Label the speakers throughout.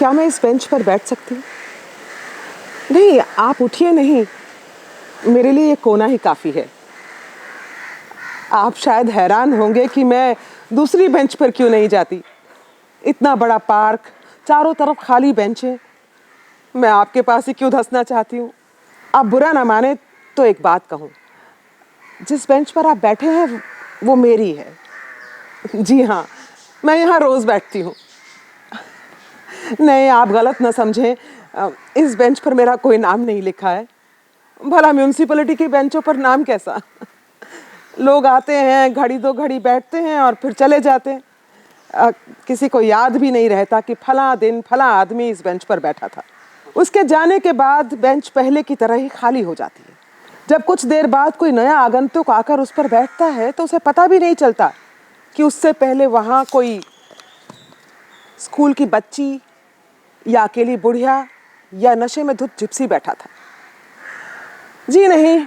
Speaker 1: क्या मैं इस बेंच पर बैठ सकती हूँ? नहीं, आप उठिए नहीं, मेरे लिए ये कोना ही काफ़ी है। आप शायद हैरान होंगे कि मैं दूसरी बेंच पर क्यों नहीं जाती। इतना बड़ा पार्क, चारों तरफ खाली बेंचें, मैं आपके पास ही क्यों धंसना चाहती हूँ। आप बुरा ना माने तो एक बात कहूँ, जिस बेंच पर आप बैठे हैं वो मेरी है। जी हाँ, मैं यहाँ रोज़ बैठती हूँ। नहीं, आप गलत ना समझें, इस बेंच पर मेरा कोई नाम नहीं लिखा है। भला म्यूनसिपैलिटी की बेंचों पर नाम कैसा। लोग आते हैं, घड़ी दो घड़ी बैठते हैं और फिर चले जाते हैं। किसी को याद भी नहीं रहता कि फला दिन फला आदमी इस बेंच पर बैठा था। उसके जाने के बाद बेंच पहले की तरह ही खाली हो जाती है। जब कुछ देर बाद कोई नया आगंतुक आकर उस पर बैठता है तो उसे पता भी नहीं चलता कि उससे पहले वहाँ कोई स्कूल की बच्ची या अकेली बुढ़िया या नशे में धुत जिप्सी बैठा था। जी नहीं,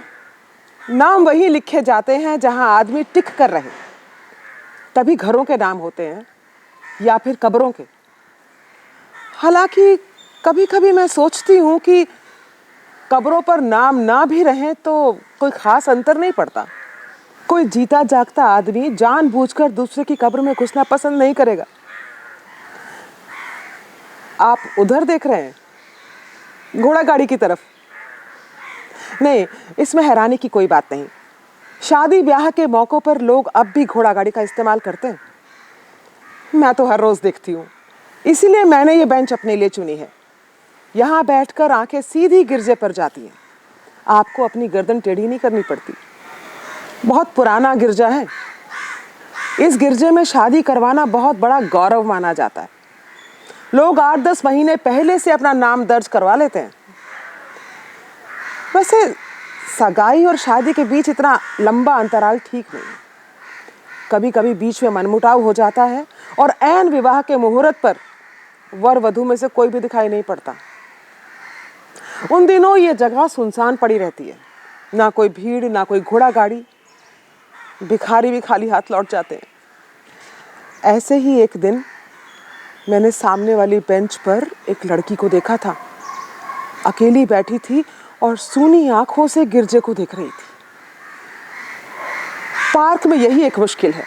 Speaker 1: नाम वही लिखे जाते हैं जहां आदमी टिक कर रहे। तभी घरों के नाम होते हैं या फिर कब्रों के। हालांकि कभी कभी मैं सोचती हूँ कि कब्रों पर नाम ना भी रहें तो कोई खास अंतर नहीं पड़ता। कोई जीता जागता आदमी जानबूझकर दूसरे की कब्र में घुसना पसंद नहीं करेगा। आप उधर देख रहे हैं, घोड़ा गाड़ी की तरफ। नहीं, इसमें हैरानी की कोई बात नहीं। शादी ब्याह के मौकों पर लोग अब भी घोड़ा गाड़ी का इस्तेमाल करते हैं। मैं तो हर रोज देखती हूँ, इसीलिए मैंने ये बेंच अपने लिए चुनी है। यहाँ बैठकर आंखें सीधी गिरजे पर जाती हैं। आपको अपनी गर्दन टेढ़ी नहीं करनी पड़ती। बहुत पुराना गिरजा है। इस गिरजे में शादी करवाना बहुत बड़ा गौरव माना जाता है। लोग 8-10 महीने पहले से अपना नाम दर्ज करवा लेते हैं। वैसे सगाई और शादी के बीच इतना लंबा अंतराल ठीक नहीं। कभी कभी बीच में मनमुटाव हो जाता है और ऐन विवाह के मुहूर्त पर वर वधू में से कोई भी दिखाई नहीं पड़ता। उन दिनों ये जगह सुनसान पड़ी रहती है, ना कोई भीड़, ना कोई घोड़ा गाड़ी। भिखारी भी खाली हाथ लौट जाते हैं। ऐसे ही एक दिन मैंने सामने वाली बेंच पर एक लड़की को देखा था। अकेली बैठी थी और सूनी आंखों से गिरजे को देख रही थी। पार्क में यही एक मुश्किल है,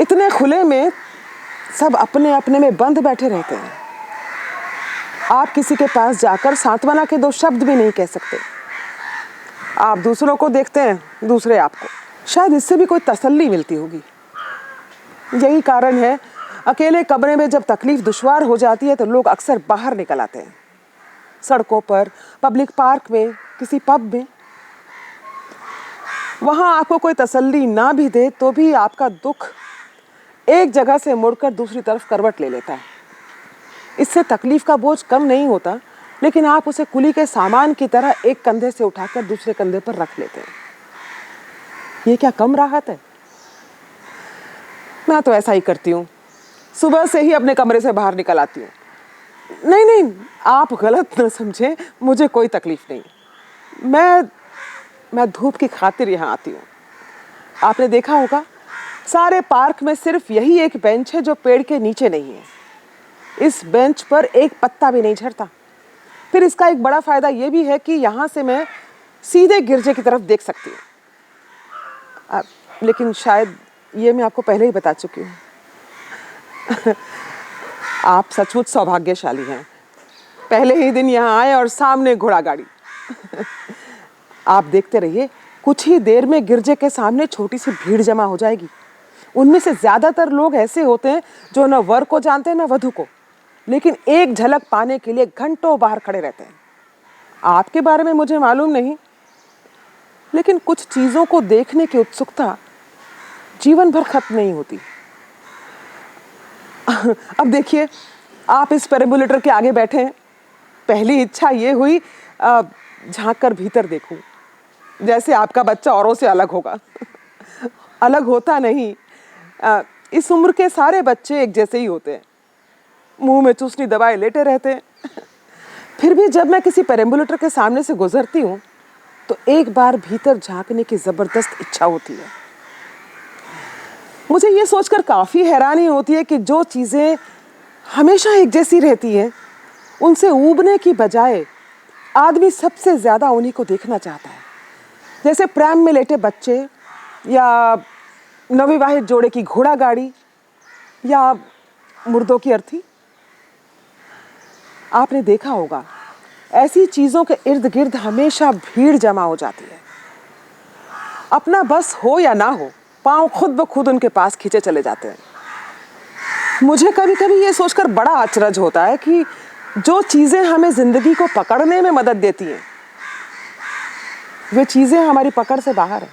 Speaker 1: इतने खुले में सब अपने अपने में बंद बैठे रहते हैं। आप किसी के पास जाकर सांत्वना के 2 शब्द भी नहीं कह सकते। आप दूसरों को देखते हैं, दूसरे आपको। शायद इससे भी कोई तसल्ली मिलती होगी। यही कारण है अकेले कमरे में जब तकलीफ दुश्वार हो जाती है तो लोग अक्सर बाहर निकल आते हैं, सड़कों पर, पब्लिक पार्क में, किसी पब में। वहां आपको कोई तसल्ली ना भी दे तो भी आपका दुख एक जगह से मुड़कर दूसरी तरफ करवट ले लेता है। इससे तकलीफ का बोझ कम नहीं होता, लेकिन आप उसे कुली के सामान की तरह एक कंधे से उठाकर दूसरे कंधे पर रख लेते हैं। ये क्या कम राहत है? मैं तो ऐसा ही करती हूँ। सुबह से ही अपने कमरे से बाहर निकल आती हूँ। नहीं नहीं, आप गलत न समझें, मुझे कोई तकलीफ नहीं। मैं धूप की खातिर यहाँ आती हूँ। आपने देखा होगा, सारे पार्क में सिर्फ यही एक बेंच है जो पेड़ के नीचे नहीं है। इस बेंच पर एक पत्ता भी नहीं झड़ता। फिर इसका एक बड़ा फायदा ये भी है कि यहाँ से मैं सीधे गिरजे की तरफ देख सकती हूँ। लेकिन शायद ये मैं आपको पहले ही बता चुकी हूँ। आप सचमुच सौभाग्यशाली हैं। पहले ही दिन यहाँ आए और सामने घोड़ा गाड़ी। आप देखते रहिए, कुछ ही देर में गिरजे के सामने छोटी सी भीड़ जमा हो जाएगी। उनमें से ज्यादातर लोग ऐसे होते हैं जो न वर को जानते हैं न वधू को, लेकिन एक झलक पाने के लिए घंटों बाहर खड़े रहते हैं। आपके बारे में मुझे मालूम नहीं, लेकिन कुछ चीजों को देखने की उत्सुकता जीवन भर खत्म नहीं होती। अब देखिए, आप इस पेरेम्बुलेटर के आगे बैठे हैं। पहली इच्छा ये हुई झांक कर भीतर देखूं, जैसे आपका बच्चा औरों से अलग होगा। अलग होता नहीं। इस उम्र के सारे बच्चे एक जैसे ही होते हैं, मुंह में चूसनी दबाए लेटे रहते हैं। फिर भी जब मैं किसी पेरेम्बुलेटर के सामने से गुजरती हूँ तो एक बार भीतर झांकने की जबरदस्त इच्छा होती है। मुझे ये सोचकर काफी हैरानी होती है कि जो चीजें हमेशा एक जैसी रहती है, उनसे ऊबने की बजाय आदमी सबसे ज़्यादा उन्हीं को देखना चाहता है। जैसे प्रेम में लेटे बच्चे, या नवविवाहित जोड़े की घोड़ा गाड़ी, या मुर्दों की अर्थी। आपने देखा होगा, ऐसी चीज़ों के इर्द गिर्द हमेशा भीड़ जमा हो जाती है। अपना बस हो या ना हो, पाँव खुद ब खुद उनके पास खींचे चले जाते हैं। मुझे कभी कभी ये सोचकर बड़ा अचरज होता है कि जो चीज़ें हमें ज़िंदगी को पकड़ने में मदद देती हैं, वे चीज़ें हमारी पकड़ से बाहर हैं।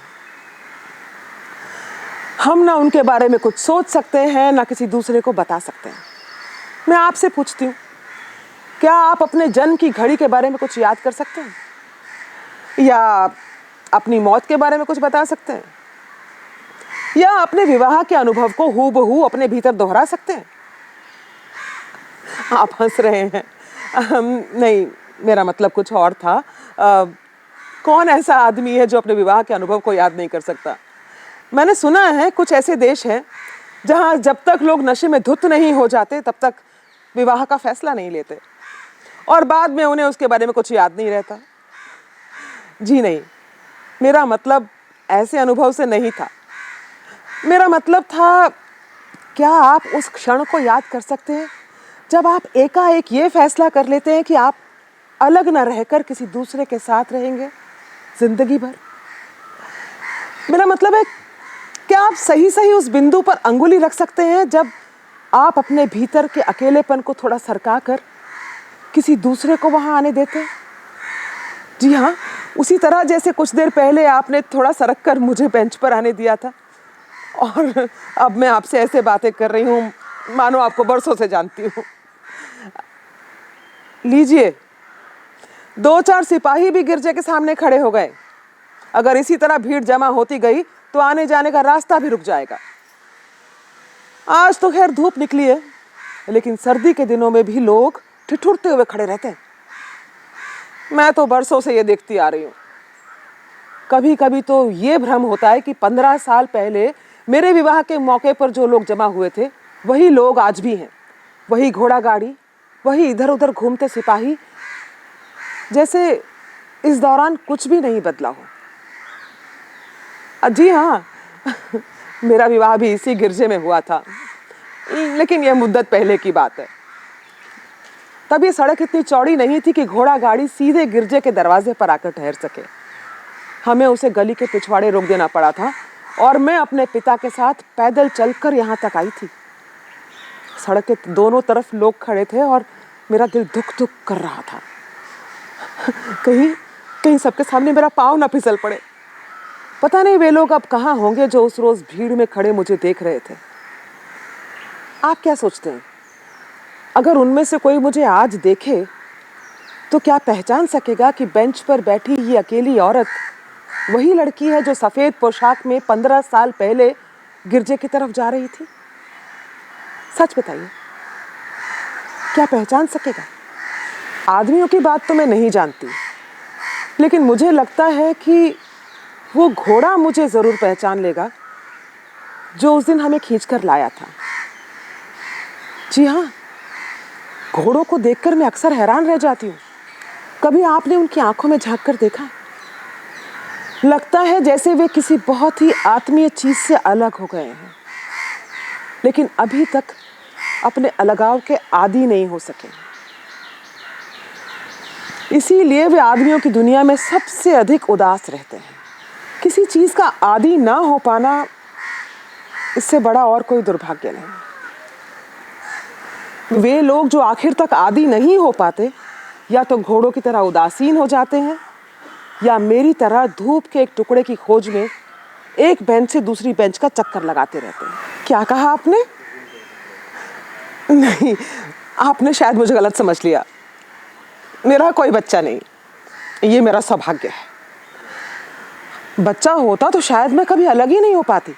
Speaker 1: हम ना उनके बारे में कुछ सोच सकते हैं, ना किसी दूसरे को बता सकते हैं। मैं आपसे पूछती हूँ, क्या आप अपने जन्म की घड़ी के बारे में कुछ याद कर सकते हैं, या अपनी मौत के बारे में कुछ बता सकते हैं, या अपने विवाह के अनुभव को हूबहू अपने भीतर दोहरा सकते हैं? आप हंस रहे हैं। नहीं, मेरा मतलब कुछ और था। कौन ऐसा आदमी है जो अपने विवाह के अनुभव को याद नहीं कर सकता? मैंने सुना है कुछ ऐसे देश हैं जहां जब तक लोग नशे में धुत नहीं हो जाते तब तक विवाह का फैसला नहीं लेते, और बाद में उन्हें उसके बारे में कुछ याद नहीं रहता। जी नहीं, मेरा मतलब ऐसे अनुभव से नहीं था। मेरा मतलब था, क्या आप उस क्षण को याद कर सकते हैं जब आप एकाएक ये फैसला कर लेते हैं कि आप अलग न रहकर किसी दूसरे के साथ रहेंगे जिंदगी भर? मेरा मतलब है, क्या आप सही सही उस बिंदु पर अंगुली रख सकते हैं जब आप अपने भीतर के अकेलेपन को थोड़ा सरका कर किसी दूसरे को वहां आने देते हैं? जी हाँ, उसी तरह जैसे कुछ देर पहले आपने थोड़ा सरक कर मुझे बेंच पर आने दिया था, और अब मैं आपसे ऐसे बातें कर रही हूँ मानो आपको बरसों से जानती हूँ। लीजिए, 2-4 सिपाही भी गिरजे के सामने खड़े हो गए। अगर इसी तरह भीड़ जमा होती गई तो आने जाने का रास्ता भी रुक जाएगा। आज तो खैर धूप निकली है, लेकिन सर्दी के दिनों में भी लोग ठिठुरते हुए खड़े रहते हैं। मैं तो बरसों से ये देखती आ रही हूँ। कभी कभी तो ये भ्रम होता है कि 15 साल पहले मेरे विवाह के मौके पर जो लोग जमा हुए थे, वही लोग आज भी हैं। वही घोड़ा गाड़ी, वही इधर उधर घूमते सिपाही, जैसे इस दौरान कुछ भी नहीं बदला हो। जी हाँ, मेरा विवाह भी इसी गिरजे में हुआ था, लेकिन यह मुद्दत पहले की बात है। तब ये सड़क इतनी चौड़ी नहीं थी कि घोड़ा गाड़ी सीधे गिरजे के दरवाजे पर आकर ठहर सके। हमें उसे गली के पिछवाड़े रोक देना पड़ा था, और मैं अपने पिता के साथ पैदल चलकर यहाँ तक आई थी। सड़क के दोनों तरफ लोग खड़े थे और मेरा दिल धुक धुक कर रहा था। कहीं सबके सामने मेरा पाँव ना फिसल पड़े। पता नहीं वे लोग अब कहाँ होंगे जो उस रोज भीड़ में खड़े मुझे देख रहे थे। आप क्या सोचते हैं, अगर उनमें से कोई मुझे आज देखे तो क्या पहचान सकेगा कि बेंच पर बैठी ये अकेली औरत वही लड़की है जो सफेद पोशाक में 15 साल पहले गिरजे की तरफ जा रही थी? सच बताइए, क्या पहचान सकेगा? आदमियों की बात तो मैं नहीं जानती, लेकिन मुझे लगता है कि वो घोड़ा मुझे जरूर पहचान लेगा जो उस दिन हमें खींचकर लाया था। जी हाँ, घोड़ों को देखकर मैं अक्सर हैरान रह जाती हूँ। कभी आपने उनकी आंखों में झांककर देखा? लगता है जैसे वे किसी बहुत ही आत्मीय चीज से अलग हो गए हैं, लेकिन अभी तक अपने अलगाव के आदी नहीं हो सके। इसीलिए वे आदमियों की दुनिया में सबसे अधिक उदास रहते हैं। किसी चीज का आदी ना हो पाना, इससे बड़ा और कोई दुर्भाग्य नहीं। वे लोग जो आखिर तक आदी नहीं हो पाते, या तो घोड़ों की तरह उदासीन हो जाते हैं, या मेरी तरह धूप के एक टुकड़े की खोज में एक बेंच से दूसरी बेंच का चक्कर लगाते रहते हैं। क्या कहा आपने? नहीं, आपने शायद मुझे गलत समझ लिया। मेरा कोई बच्चा नहीं, ये मेरा सौभाग्य है। बच्चा होता तो शायद मैं कभी अलग ही नहीं हो पाती।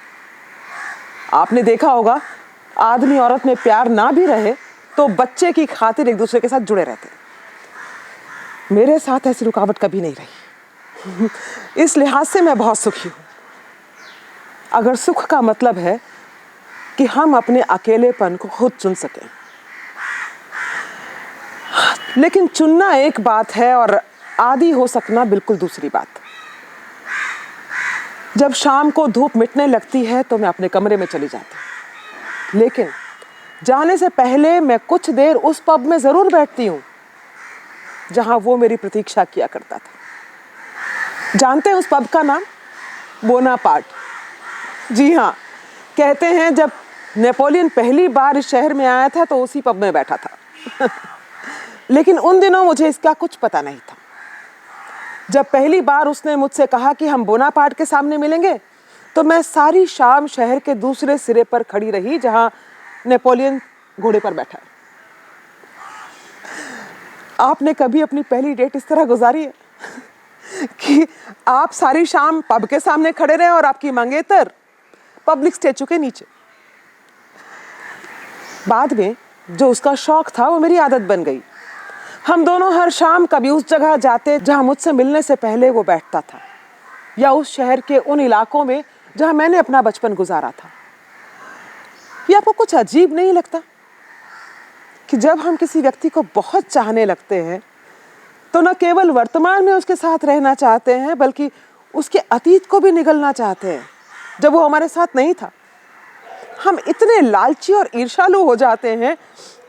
Speaker 1: आपने देखा होगा, आदमी औरत में प्यार ना भी रहे तो बच्चे की खातिर एक दूसरे के साथ जुड़े रहते हैं। मेरे साथ ऐसी रुकावट कभी नहीं रही। इस लिहाज से मैं बहुत सुखी हूँ। अगर सुख का मतलब है कि हम अपने अकेलेपन को खुद चुन सकें, लेकिन चुनना एक बात है और आदी हो सकना बिल्कुल दूसरी बात। जब शाम को धूप मिटने लगती है तो मैं अपने कमरे में चली जाती हूँ, लेकिन जाने से पहले मैं कुछ देर उस पब में जरूर बैठती हूँ जहां वो मेरी प्रतीक्षा किया करता था। जानते हैं उस पब का नाम? बोनापार्ट। जी हाँ, कहते हैं जब नेपोलियन पहली बार इस शहर में आया था तो उसी पब में बैठा था। लेकिन उन दिनों मुझे इसका कुछ पता नहीं था। जब पहली बार उसने मुझसे कहा कि हम बोनापार्ट के सामने मिलेंगे, तो मैं सारी शाम शहर के दूसरे सिरे पर खड़ी रही जहां नेपोलियन घोड़े पर बैठा है। आपने कभी अपनी पहली डेट इस तरह गुजारी है कि आप सारी शाम पब के सामने खड़े रहे और आपकी मंगेतर पब्लिक स्टैचू के नीचे? बाद में जो उसका शौक था वो मेरी आदत बन गई। हम दोनों हर शाम कभी उस जगह जाते जहां मुझसे मिलने से पहले वो बैठता था, या उस शहर के उन इलाकों में जहां मैंने अपना बचपन गुजारा था। ये आपको कुछ अजीब नहीं लगता कि जब हम किसी व्यक्ति को बहुत चाहने लगते हैं तो न केवल वर्तमान में उसके साथ रहना चाहते हैं बल्कि उसके अतीत को भी निगलना चाहते हैं जब वो हमारे साथ नहीं था। हम इतने लालची और ईर्ष्यालु हो जाते हैं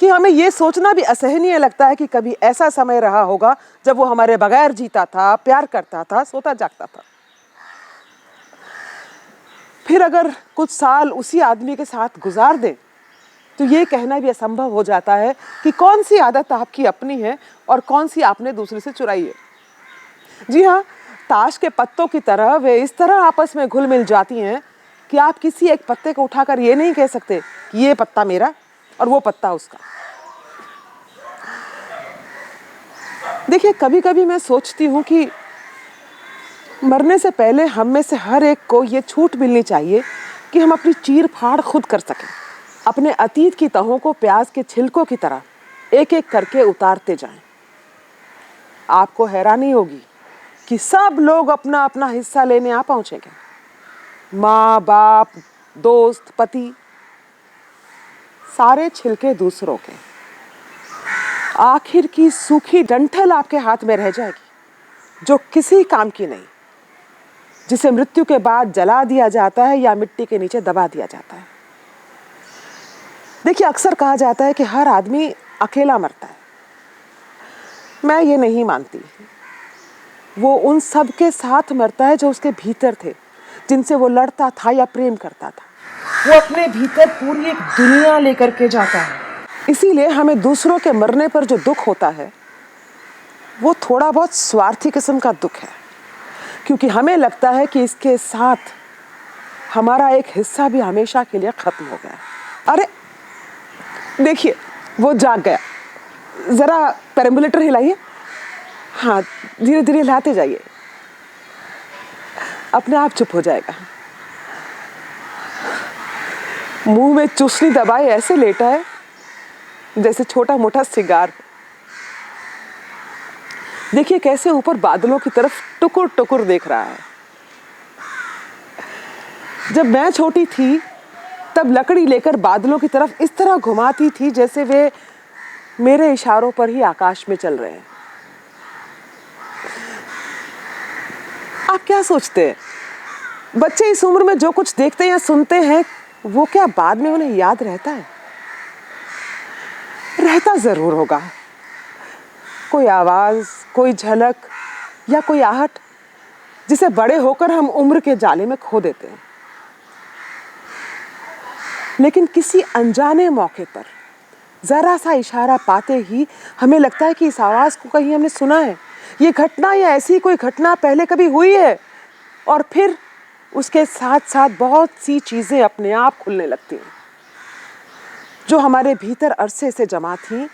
Speaker 1: कि हमें ये सोचना भी असहनीय लगता है कि कभी ऐसा समय रहा होगा जब वो हमारे बगैर जीता था, प्यार करता था, सोता जागता था। फिर अगर कुछ साल उसी आदमी के साथ गुजार दें तो ये कहना भी असंभव हो जाता है कि कौन सी आदत आपकी अपनी है और कौन सी आपने दूसरे से चुराई है। जी हाँ, ताश के पत्तों की तरह वे इस तरह आपस में घुल मिल जाती हैं कि आप किसी एक पत्ते को उठाकर ये नहीं कह सकते कि ये पत्ता मेरा और वो पत्ता उसका। देखिए, कभी कभी मैं सोचती हूँ कि मरने से पहले हम में से हर एक को ये छूट मिलनी चाहिए कि हम अपनी चीर फाड़ खुद कर सकें, अपने अतीत की तहों को प्याज के छिलकों की तरह एक एक करके उतारते जाएं। आपको हैरानी होगी कि सब लोग अपना अपना हिस्सा लेने आ पहुंचेंगे। माँ बाप, दोस्त, पति, सारे छिलके दूसरों के। आखिर की सूखी डंठल आपके हाथ में रह जाएगी जो किसी काम की नहीं, जिसे मृत्यु के बाद जला दिया जाता है या मिट्टी के नीचे दबा दिया जाता है। देखिए, अक्सर कहा जाता है कि हर आदमी अकेला मरता है। मैं ये नहीं मानती। वो उन सब के साथ मरता है जो उसके भीतर थे, जिनसे वो लड़ता था या प्रेम करता था। वो अपने भीतर पूरी एक दुनिया लेकर के जाता है। इसीलिए हमें दूसरों के मरने पर जो दुख होता है वो थोड़ा बहुत स्वार्थी किस्म का दुख है, क्योंकि हमें लगता है कि इसके साथ हमारा एक हिस्सा भी हमेशा के लिए खत्म हो गया। अरे देखिए, वो जाग गया। जरा पेरम्बुलेटर हिलाइए। हाँ, धीरे धीरे हिलाते जाइए, अपने आप चुप हो जाएगा। मुंह में चुस्नी दबाए ऐसे लेटा है जैसे छोटा मोटा सिगार। देखिए कैसे ऊपर बादलों की तरफ टुकुर टुकुर देख रहा है। जब मैं छोटी थी तब लकड़ी लेकर बादलों की तरफ इस तरह घुमाती थी जैसे वे मेरे इशारों पर ही आकाश में चल रहे हैं। आप क्या सोचते हैं, बच्चे इस उम्र में जो कुछ देखते हैं या सुनते हैं वो क्या बाद में उन्हें याद रहता है? रहता जरूर होगा। कोई आवाज, कोई झलक या कोई आहट जिसे बड़े होकर हम उम्र के जाले में खो देते हैं। लेकिन किसी अनजाने मौके पर जरा सा इशारा पाते ही हमें लगता है कि इस आवाज को कहीं हमने सुना है, ये घटना या ऐसी कोई घटना पहले कभी हुई है। और फिर उसके साथ साथ बहुत सी चीजें अपने आप खुलने लगती हैं जो हमारे भीतर अरसे से जमा थी,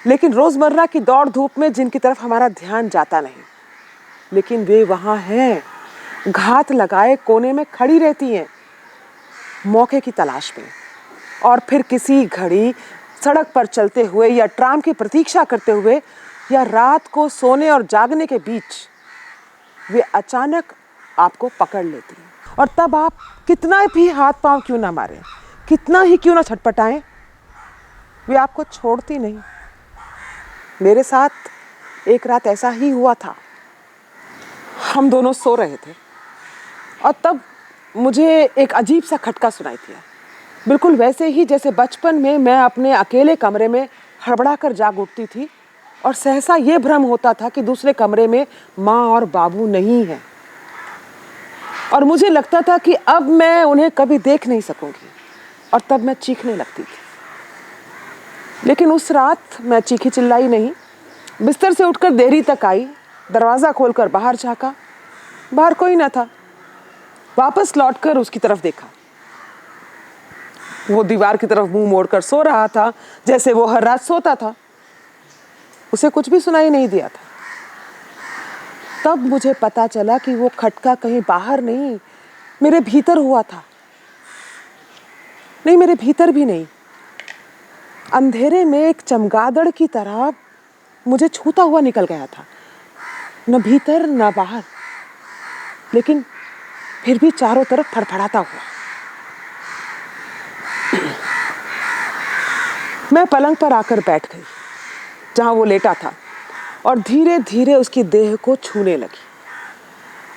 Speaker 1: लेकिन रोजमर्रा की दौड़ धूप में जिनकी तरफ हमारा ध्यान जाता नहीं, लेकिन वे वहां हैं, घात लगाए कोने में खड़ी रहती हैं मौके की तलाश में। और फिर किसी घड़ी सड़क पर चलते हुए या ट्राम की प्रतीक्षा करते हुए या रात को सोने और जागने के बीच वे अचानक आपको पकड़ लेती हैं। और तब आप कितना भी हाथ पांव क्यों ना मारें, कितना ही क्यों ना छटपटाएं, वे आपको छोड़ती नहीं। मेरे साथ एक रात ऐसा ही हुआ था। हम दोनों सो रहे थे और तब मुझे एक अजीब सा खटका सुनाई दिया, बिल्कुल वैसे ही जैसे बचपन में मैं अपने अकेले कमरे में हड़बड़ा कर जाग उठती थी और सहसा ये भ्रम होता था कि दूसरे कमरे में माँ और बाबू नहीं है, और मुझे लगता था कि अब मैं उन्हें कभी देख नहीं सकूंगी, और तब मैं चीखने लगती थी। लेकिन उस रात मैं चीखी चिल्लाई नहीं, बिस्तर से उठकर देरी तक आई, दरवाज़ा खोलकर बाहर झाँका, बाहर कोई न था। वापस लौटकर उसकी तरफ देखा, वो दीवार की तरफ मुंह मोड़कर सो रहा था जैसे वो हर रात सोता था। उसे कुछ भी सुनाई नहीं दिया था। तब मुझे पता चला कि वो खटका कहीं बाहर नहीं, मेरे भीतर हुआ था। नहीं, मेरे भीतर भी नहीं, अंधेरे में एक चमगादड़ की तरह मुझे छूता हुआ निकल गया था, न भीतर न बाहर, लेकिन फिर भी चारों तरफ फड़फड़ाता हुआ। मैं पलंग पर आकर बैठ गई जहां वो लेटा था और धीरे धीरे उसकी देह को छूने लगी,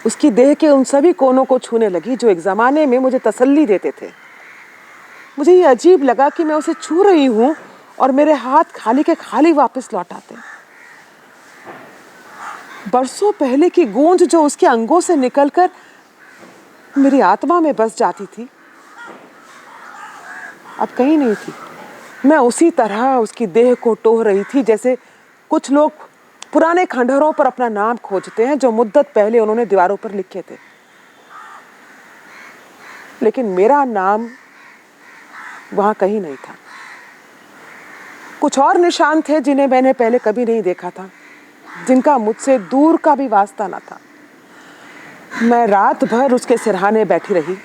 Speaker 1: उसकी देह के उन सभी कोनों को छूने लगी जो एक ज़माने में मुझे तसल्ली देते थे। मुझे ये अजीब लगा कि मैं उसे छू रही हूँ और मेरे हाथ खाली के खाली वापस लौट आते। बरसों पहले की गूंज जो उसके अंगों से निकलकर मेरी आत्मा में बस जाती थी, अब कहीं नहीं थी। मैं उसी तरह उसकी देह को टोह रही थी जैसे कुछ लोग पुराने खंडहरों पर अपना नाम खोजते हैं जो मुद्दत पहले उन्होंने दीवारों पर लिखे थे। लेकिन मेरा नाम वहां कहीं नहीं था। कुछ और निशान थे जिन्हें मैंने पहले कभी नहीं देखा था, जिनका मुझसे दूर का भी वास्ता न था। मैं रात भर उसके सिरहाने बैठी रही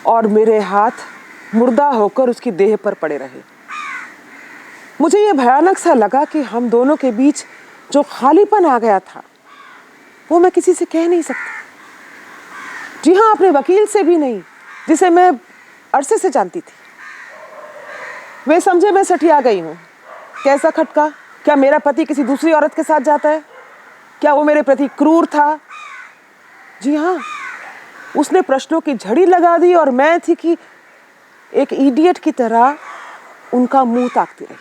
Speaker 1: और मेरे हाथ मुर्दा होकर उसकी देह पर पड़े रहे। मुझे यह भयानक सा लगा कि हम दोनों के बीच जो खालीपन आ गया था वो मैं किसी से कह नहीं सकती। जी हाँ, अपने वकील से भी नहीं, जिसे मैं अरसे से जानती थी। वे समझे मैं सठिया गई हूँ। कैसा खटका? क्या मेरा पति किसी दूसरी औरत के साथ जाता है? क्या वो मेरे प्रति क्रूर था? जी हाँ, उसने प्रश्नों की झड़ी लगा दी और मैं थी कि एक इडियट की तरह उनका मुंह ताकती रही।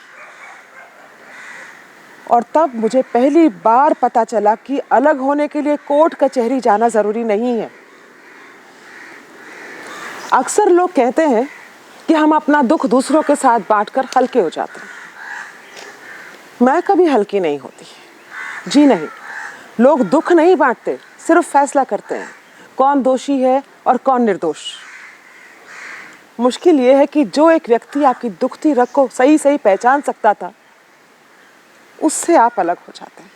Speaker 1: और तब मुझे पहली बार पता चला कि अलग होने के लिए कोर्ट कचहरी जाना जरूरी नहीं है। अक्सर लोग कहते हैं कि हम अपना दुख दूसरों के साथ बांटकर हल्के हो जाते हैं। मैं कभी हल्की नहीं होती। जी नहीं, लोग दुख नहीं बांटते, सिर्फ फैसला करते हैं कौन दोषी है और कौन निर्दोष। मुश्किल यह है कि जो एक व्यक्ति आपकी दुखती रग को सही सही पहचान सकता था, उससे आप अलग हो जाते हैं।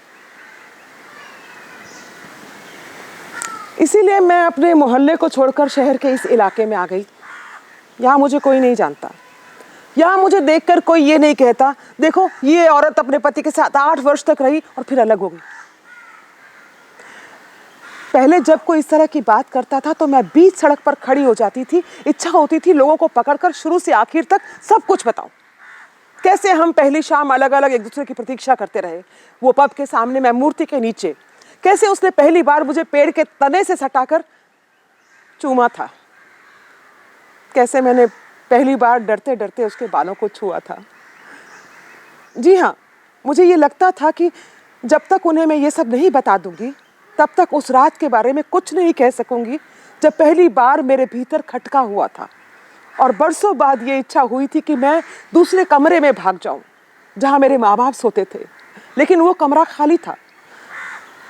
Speaker 1: इसीलिए मैं अपने मोहल्ले को छोड़कर शहर के इस इलाके में आ गई। यहाँ मुझे कोई नहीं जानता। यहाँ मुझे देखकर कोई ये नहीं कहता, देखो ये औरत अपने पति के साथ 8 वर्ष तक रही और फिर अलग हो गई। पहले जब कोई इस तरह की बात करता था तो मैं बीच सड़क पर खड़ी हो जाती थी। इच्छा होती थी लोगों को पकड़कर शुरू से आखिर तक सब कुछ बताऊं। कैसे हम पहली शाम अलग अलग एक दूसरे की प्रतीक्षा करते रहे, वो पब के सामने, मैं मूर्ति के नीचे। कैसे उसने पहली बार मुझे पेड़ के तने से सटाकर चूमा था। कैसे मैंने पहली बार डरते डरते उसके बालों को छुआ था। जी हाँ, मुझे ये लगता था कि जब तक उन्हें मैं ये सब नहीं बता दूंगी तब तक उस रात के बारे में कुछ नहीं कह सकूंगी जब पहली बार मेरे भीतर खटका हुआ था। और बरसों बाद ये इच्छा हुई थी कि मैं दूसरे कमरे में भाग जाऊं जहां मेरे माँ बाप सोते थे, लेकिन वो कमरा खाली था।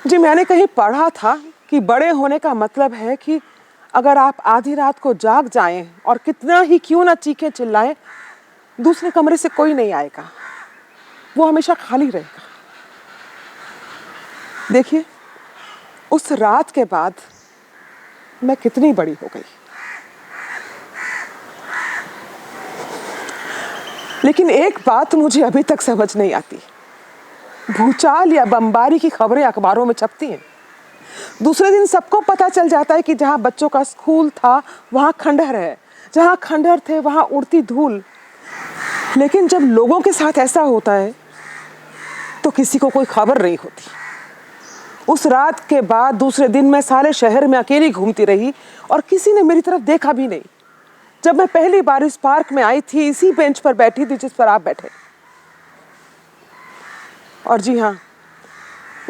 Speaker 1: जी, मैंने कहीं पढ़ा था कि बड़े होने का मतलब है कि अगर आप आधी रात को जाग जाएं और कितना ही क्यों ना चीखें चिल्लाएं, दूसरे कमरे से कोई नहीं आएगा, वो हमेशा खाली रहेगा। देखिए, उस रात के बाद मैं कितनी बड़ी हो गई। लेकिन एक बात मुझे अभी तक समझ नहीं आती। भूचाल या बमबारी की खबरें अखबारों में छपती हैं, दूसरे दिन सबको पता चल जाता है कि जहां बच्चों का स्कूल था वहां खंडहर है, जहां खंडहर थे वहां उड़ती धूल। लेकिन जब लोगों के साथ ऐसा होता है तो किसी को कोई खबर नहीं होती। उस रात के बाद दूसरे दिन मैं सारे शहर में अकेली घूमती रही और किसी ने मेरी तरफ देखा भी नहीं। जब मैं पहली बार इस पार्क में आई थी, इसी बेंच पर बैठी थी जिस पर आप बैठे। और जी हाँ,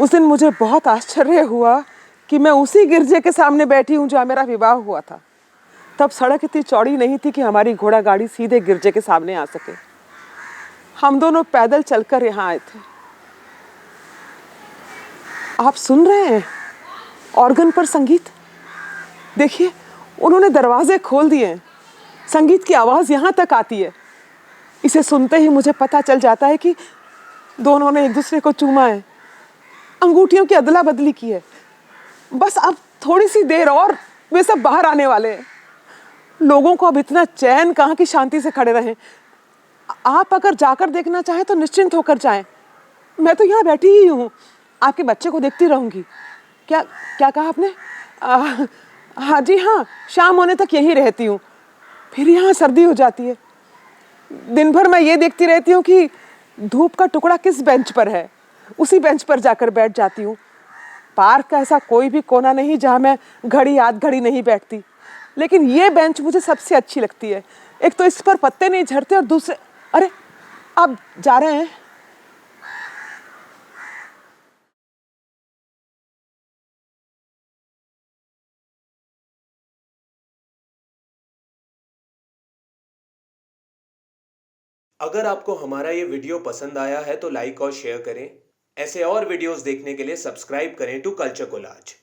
Speaker 1: उस दिन मुझे बहुत आश्चर्य हुआ कि मैं उसी गिरजे के सामने बैठी हूँ जहाँ मेरा विवाह हुआ था। तब सड़क इतनी चौड़ी नहीं थी कि हमारी घोड़ा गाड़ी सीधे गिरजे के सामने आ सके। हम दोनों पैदल चलकर यहाँ आए थे। आप सुन रहे हैं ऑर्गन पर संगीत? देखिए, उन्होंने दरवाजे खोल दिए। संगीत की आवाज यहाँ तक आती है। इसे सुनते ही मुझे पता चल जाता है कि दोनों ने एक दूसरे को चूमा है, अंगूठियों की अदला बदली की है। बस अब थोड़ी सी देर और वे सब बाहर आने वाले हैं। लोगों को अब इतना चैन कहाँ की शांति से खड़े रहें। आप अगर जाकर देखना चाहें तो निश्चिंत होकर जाएं। मैं तो यहाँ बैठी ही हूँ, आपके बच्चे को देखती रहूंगी। क्या क्या कहा आपने? हाँ जी हाँ, शाम होने तक यहीं रहती हूँ, फिर यहाँ सर्दी हो जाती है। दिन भर मैं ये देखती रहती हूँ कि धूप का टुकड़ा किस बेंच पर है, उसी बेंच पर जाकर बैठ जाती हूँ। पार्क का ऐसा कोई भी कोना नहीं जहाँ मैं घड़ी आध घड़ी नहीं बैठती, लेकिन ये बेंच मुझे सबसे अच्छी लगती है। एक तो इस पर पत्ते नहीं झड़ते और दूसरे, अरे आप जा रहे हैं?
Speaker 2: अगर आपको हमारा ये वीडियो पसंद आया है तो लाइक और शेयर करें। ऐसे और वीडियोस देखने के लिए सब्सक्राइब करें टू कल्चर कोलाज।